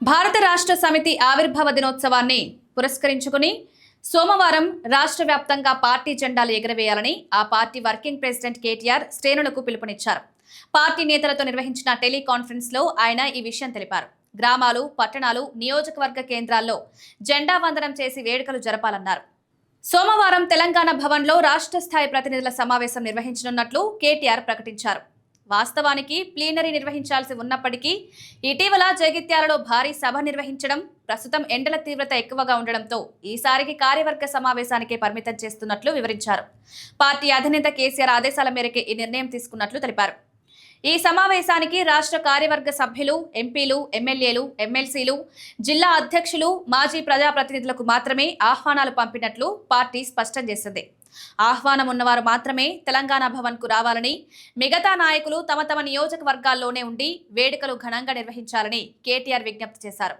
భారత రాష్ట్ర సమితి ఆవిర్భావ దినోత్సవాన్ని పురస్కరించుకుని సోమవారం రాష్ట్ర వ్యాప్తంగా పార్టీ జెండాలు ఎగురవేయాలని ఆ పార్టీ వర్కింగ్ ప్రెసిడెంట్ కేటీఆర్ శ్రేణులకు పిలుపునిచ్చారు. పార్టీ నేతలతో నిర్వహించిన టెలికాన్ఫరెన్స్ లో ఆయన ఈ విషయం తెలిపారు. గ్రామాలు, పట్టణాలు, నియోజకవర్గ కేంద్రాల్లో జెండా వందనం చేసి వేడుకలు జరపాలన్నారు. సోమవారం తెలంగాణ భవన్లో రాష్ట్ర స్థాయి ప్రతినిధుల సమావేశం నిర్వహించనున్నట్లు కేటీఆర్ ప్రకటించారు. వాస్తవానికి ప్లీనరీ నిర్వహించాల్సి ఉన్నప్పటికీ ఇటీవల జగిత్యాలలో భారీ సభ నిర్వహించడం, ప్రస్తుతం ఎండల తీవ్రత ఎక్కువగా ఉండడంతో ఈసారికి కార్యవర్గ సమావేశానికే పరిమితం చేస్తున్నట్లు వివరించారు. పార్టీ అధినేత కేసీఆర్ ఆదేశాల మేరకే ఈ నిర్ణయం తీసుకున్నట్లు తెలిపారు. ఈ సమావేశానికి రాష్ట్ర కార్యవర్గ సభ్యులు, ఎంపీలు, ఎమ్మెల్యేలు, ఎమ్మెల్సీలు, జిల్లా అధ్యక్షులు, మాజీ ప్రజాప్రతినిధులకు మాత్రమే ఆహ్వానాలు పంపినట్లు పార్టీ స్పష్టం చేసింది. ఆహ్వానం ఉన్నవారు మాత్రమే తెలంగాణ భవన్ కు రావాలని, మిగతా నాయకులు తమ తమ నియోజకవర్గాల్లోనే ఉండి వేడుకలు ఘనంగా నిర్వహించాలని కేటీఆర్ విజ్ఞప్తి చేశారు.